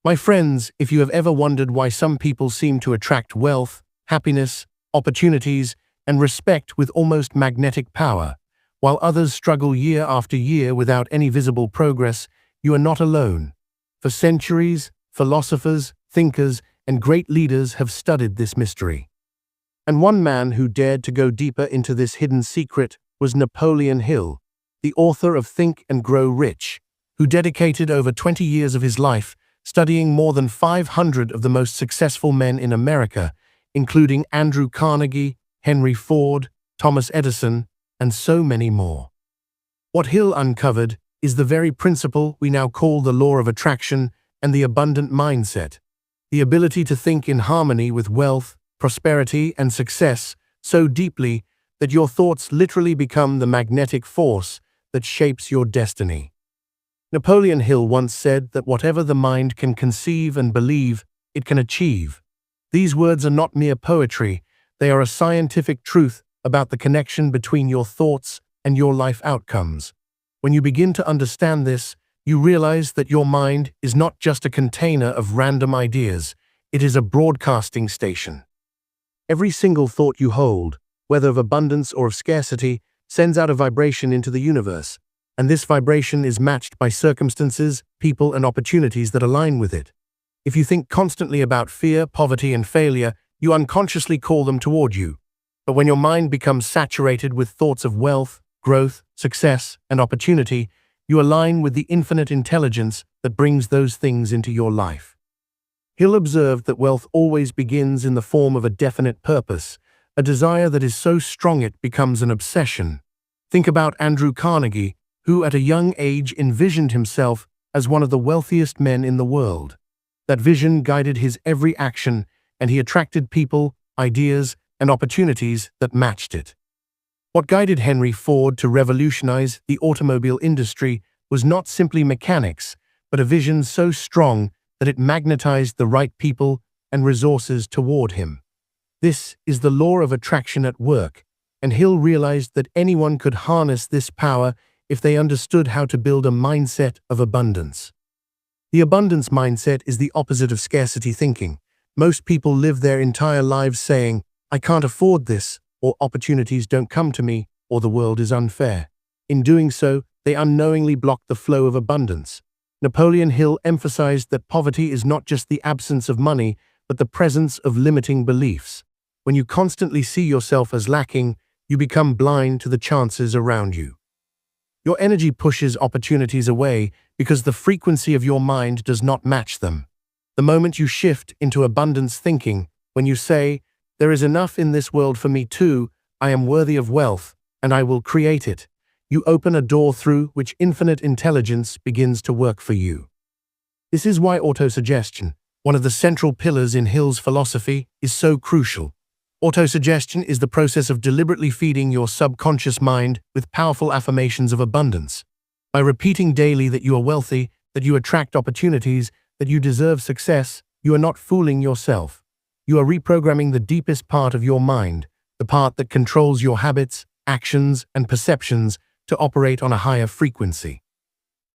My friends, if you have ever wondered why some people seem to attract wealth, happiness, opportunities, and respect with almost magnetic power, while others struggle year after year without any visible progress, you are not alone. For centuries, philosophers, thinkers, and great leaders have studied this mystery. And one man who dared to go deeper into this hidden secret was Napoleon Hill, the author of Think and Grow Rich, who dedicated over 20 years of his life studying more than 500 of the most successful men in America, including Andrew Carnegie, Henry Ford, Thomas Edison, and so many more. What Hill uncovered is the very principle we now call the law of attraction and the abundant mindset, the ability to think in harmony with wealth, prosperity, and success so deeply that your thoughts literally become the magnetic force that shapes your destiny. Napoleon Hill once said that whatever the mind can conceive and believe, it can achieve. These words are not mere poetry, they are a scientific truth about the connection between your thoughts and your life outcomes. When you begin to understand this, you realize that your mind is not just a container of random ideas, it is a broadcasting station. Every single thought you hold, whether of abundance or of scarcity, sends out a vibration into the universe, and this vibration is matched by circumstances, people, and opportunities that align with it. If you think constantly about fear, poverty, and failure, you unconsciously call them toward you. But when your mind becomes saturated with thoughts of wealth, growth, success, and opportunity, you align with the infinite intelligence that brings those things into your life. Hill observed that wealth always begins in the form of a definite purpose, a desire that is so strong it becomes an obsession. Think about Andrew Carnegie, who at a young age envisioned himself as one of the wealthiest men in the world. That vision guided his every action, and he attracted people, ideas, and opportunities that matched it. What guided Henry Ford to revolutionize the automobile industry was not simply mechanics, but a vision so strong that it magnetized the right people and resources toward him. This is the law of attraction at work, and Hill realized that anyone could harness this power if they understood how to build a mindset of abundance. The abundance mindset is the opposite of scarcity thinking. Most people live their entire lives saying, "I can't afford this," or "opportunities don't come to me," or "the world is unfair." In doing so, they unknowingly block the flow of abundance. Napoleon Hill emphasized that poverty is not just the absence of money, but the presence of limiting beliefs. When you constantly see yourself as lacking, you become blind to the chances around you. Your energy pushes opportunities away because the frequency of your mind does not match them. The moment you shift into abundance thinking, when you say, "There is enough in this world for me too, I am worthy of wealth, and I will create it," you open a door through which infinite intelligence begins to work for you. This is why autosuggestion, one of the central pillars in Hill's philosophy, is so crucial. Autosuggestion is the process of deliberately feeding your subconscious mind with powerful affirmations of abundance. By repeating daily that you are wealthy, that you attract opportunities, that you deserve success, you are not fooling yourself. You are reprogramming the deepest part of your mind, the part that controls your habits, actions, and perceptions to operate on a higher frequency.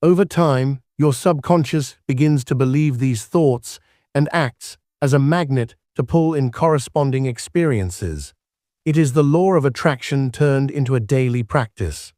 Over time, your subconscious begins to believe these thoughts and acts as a magnet to pull in corresponding experiences. It is the law of attraction turned into a daily practice.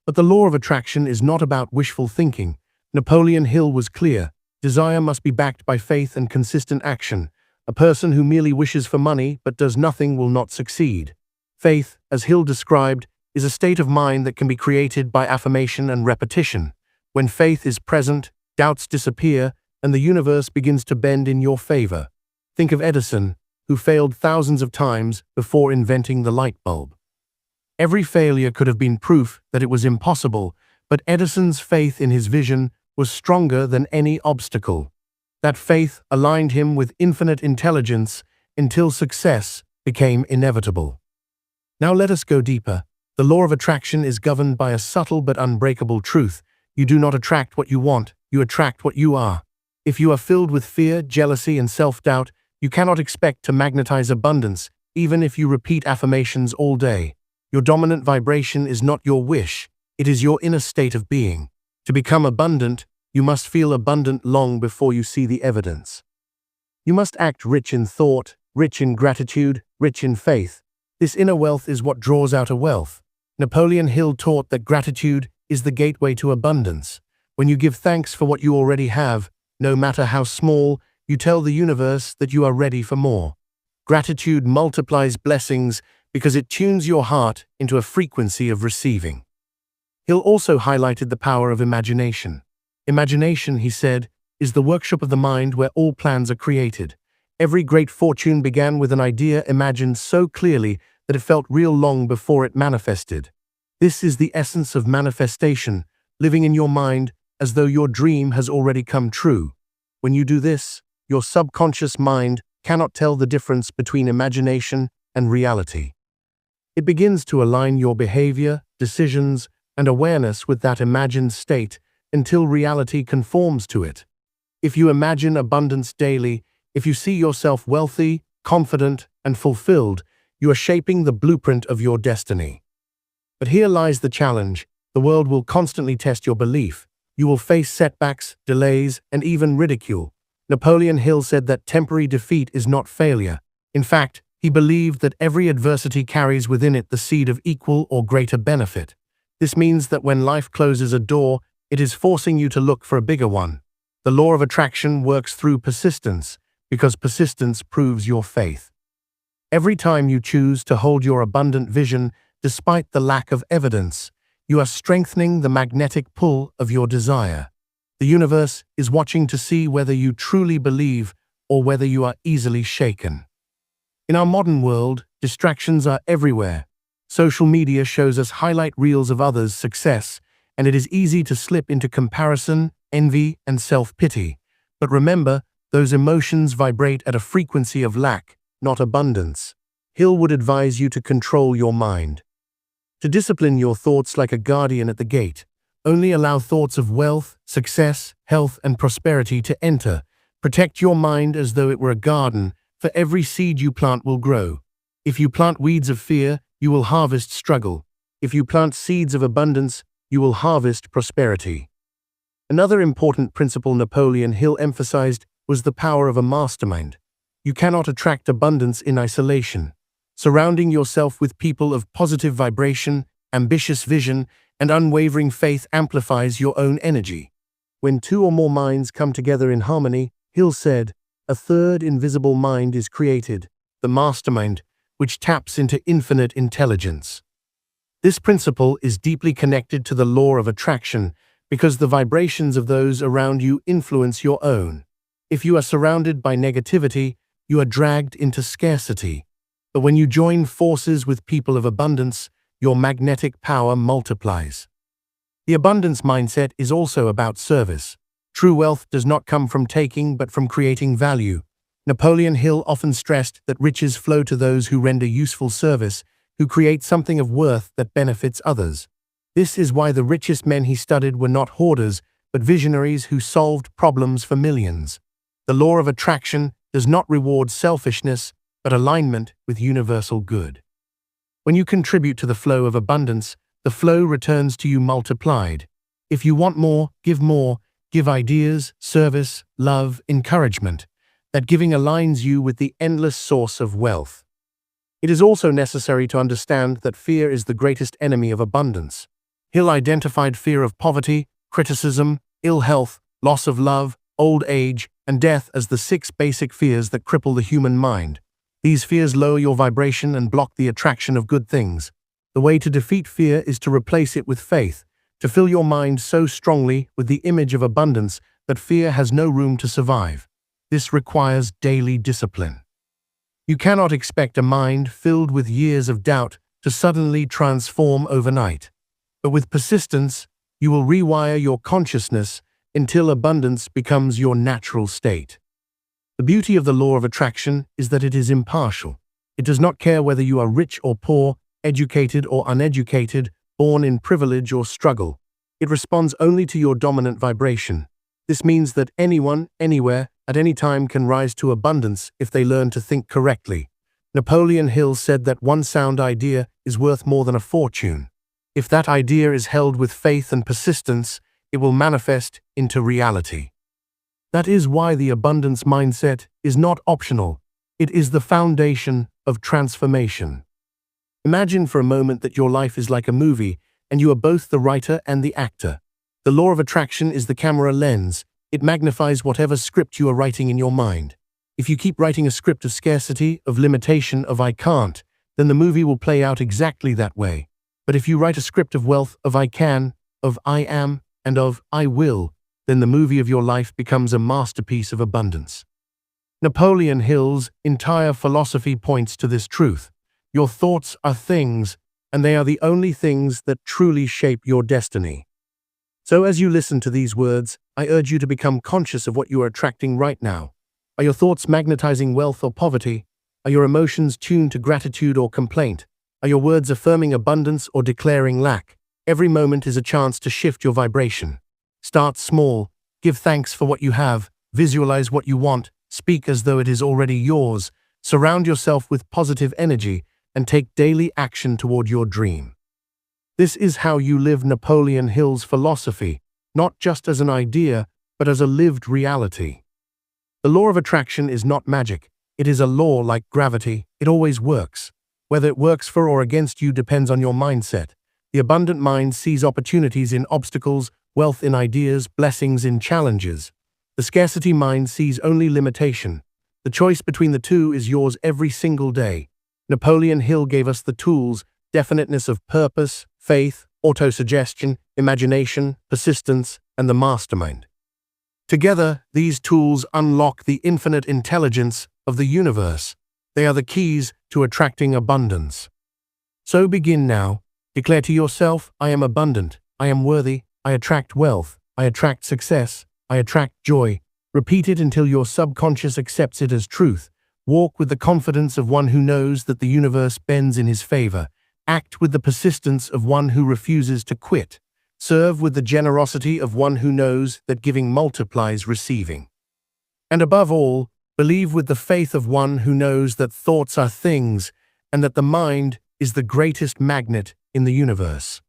But the law of attraction is not about wishful thinking. Napoleon Hill was clear: desire must be backed by faith and consistent action. A person who merely wishes for money but does nothing will not succeed. Faith, as Hill described, is a state of mind that can be created by affirmation and repetition. When faith is present, doubts disappear, and the universe begins to bend in your favor. Think of Edison, who failed thousands of times before inventing the light bulb. Every failure could have been proof that it was impossible, but Edison's faith in his vision was stronger than any obstacle. That faith aligned him with infinite intelligence until success became inevitable. Now let us go deeper. The law of attraction is governed by a subtle but unbreakable truth. You do not attract what you want, you attract what you are. If you are filled with fear, jealousy, and self-doubt, you cannot expect to magnetize abundance, even if you repeat affirmations all day. Your dominant vibration is not your wish, it is your inner state of being. To become abundant, You must feel abundant long before you see the evidence. You must act rich in thought, rich in gratitude, rich in faith. This inner wealth is what draws outer wealth. Napoleon Hill taught that gratitude is the gateway to abundance. When you give thanks for what you already have, no matter how small, you tell the universe that you are ready for more. Gratitude multiplies blessings because it tunes your heart into a frequency of receiving. Hill also highlighted the power of imagination. Imagination, he said, is the workshop of the mind where all plans are created. Every great fortune began with an idea imagined so clearly that it felt real long before it manifested. This is the essence of manifestation, living in your mind as though your dream has already come true. When you do this, your subconscious mind cannot tell the difference between imagination and reality. It begins to align your behavior, decisions, and awareness with that imagined state until reality conforms to it. If you imagine abundance daily, if you see yourself wealthy, confident, and fulfilled, you are shaping the blueprint of your destiny. But here lies the challenge. The world will constantly test your belief. You will face setbacks, delays, and even ridicule. Napoleon Hill said that temporary defeat is not failure. In fact, he believed that every adversity carries within it the seed of equal or greater benefit. This means that when life closes a door, it is forcing you to look for a bigger one. The law of attraction works through persistence, because persistence proves your faith. Every time you choose to hold your abundant vision despite the lack of evidence, you are strengthening the magnetic pull of your desire. The universe is watching to see whether you truly believe or whether you are easily shaken. In our modern world, distractions are everywhere. Social media shows us highlight reels of others' success, and it is easy to slip into comparison, envy, and self-pity. But remember, those emotions vibrate at a frequency of lack, not abundance. Hill would advise you to control your mind. To discipline your thoughts like a guardian at the gate. Only allow thoughts of wealth, success, health, and prosperity to enter. Protect your mind as though it were a garden. For every seed you plant will grow. If you plant weeds of fear, you will harvest struggle. If you plant seeds of abundance, you will harvest prosperity. Another important principle Napoleon Hill emphasized was the power of a mastermind. You cannot attract abundance in isolation. Surrounding yourself with people of positive vibration, ambitious vision, and unwavering faith amplifies your own energy. When two or more minds come together in harmony, Hill said, a third invisible mind is created, the mastermind, which taps into infinite intelligence. This principle is deeply connected to the law of attraction because the vibrations of those around you influence your own. If you are surrounded by negativity, you are dragged into scarcity. But when you join forces with people of abundance, your magnetic power multiplies. The abundance mindset is also about service. True wealth does not come from taking but from creating value. Napoleon Hill often stressed that riches flow to those who render useful service, who create something of worth that benefits others. This is why the richest men he studied were not hoarders, but visionaries who solved problems for millions. The law of attraction does not reward selfishness, but alignment with universal good. When you contribute to the flow of abundance, the flow returns to you multiplied. If you want more, give ideas, service, love, encouragement. That giving aligns you with the endless source of wealth. It is also necessary to understand that fear is the greatest enemy of abundance. Hill identified fear of poverty, criticism, ill health, loss of love, old age, and death as the 6 basic fears that cripple the human mind. These fears lower your vibration and block the attraction of good things. The way to defeat fear is to replace it with faith, to fill your mind so strongly with the image of abundance that fear has no room to survive. This requires daily discipline. You cannot expect a mind filled with years of doubt to suddenly transform overnight. But with persistence, you will rewire your consciousness until abundance becomes your natural state. The beauty of the law of attraction is that it is impartial. It does not care whether you are rich or poor, educated or uneducated, born in privilege or struggle. It responds only to your dominant vibration. This means that anyone, anywhere, at any time can rise to abundance if they learn to think correctly. Napoleon Hill said that one sound idea is worth more than a fortune. If that idea is held with faith and persistence, it will manifest into reality. That is why the abundance mindset is not optional. It is the foundation of transformation. Imagine for a moment that your life is like a movie, and you are both the writer and the actor. The law of attraction is the camera lens. It magnifies whatever script you are writing in your mind. If you keep writing a script of scarcity, of limitation, of I can't, then the movie will play out exactly that way. But if you write a script of wealth, of I can, of I am, and of I will, then the movie of your life becomes a masterpiece of abundance. Napoleon Hill's entire philosophy points to this truth. Your thoughts are things, and they are the only things that truly shape your destiny. So as you listen to these words, I urge you to become conscious of what you are attracting right now. Are your thoughts magnetizing wealth or poverty? Are your emotions tuned to gratitude or complaint? Are your words affirming abundance or declaring lack? Every moment is a chance to shift your vibration. Start small, give thanks for what you have, visualize what you want, speak as though it is already yours, surround yourself with positive energy, and take daily action toward your dream. This is how you live Napoleon Hill's philosophy, not just as an idea, but as a lived reality. The law of attraction is not magic. It is a law like gravity. It always works. Whether it works for or against you depends on your mindset. The abundant mind sees opportunities in obstacles, wealth in ideas, blessings in challenges. The scarcity mind sees only limitation. The choice between the two is yours every single day. Napoleon Hill gave us the tools: definiteness of purpose, faith, autosuggestion, imagination, persistence, and the mastermind. Together, these tools unlock the infinite intelligence of the universe. They are the keys to attracting abundance. So begin now. Declare to yourself, I am abundant, I am worthy, I attract wealth, I attract success, I attract joy. Repeat it until your subconscious accepts it as truth. Walk with the confidence of one who knows that the universe bends in his favor. Act with the persistence of one who refuses to quit. Serve with the generosity of one who knows that giving multiplies receiving. And above all, believe with the faith of one who knows that thoughts are things and that the mind is the greatest magnet in the universe.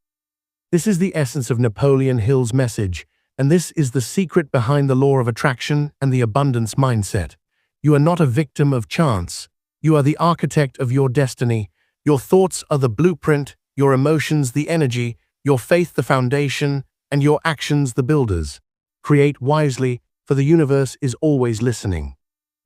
This is the essence of Napoleon Hill's message, and this is the secret behind the law of attraction and the abundance mindset. You are not a victim of chance. You are the architect of your destiny. Your thoughts are the blueprint, your emotions the energy, your faith the foundation, and your actions the builders. Create wisely, for the universe is always listening.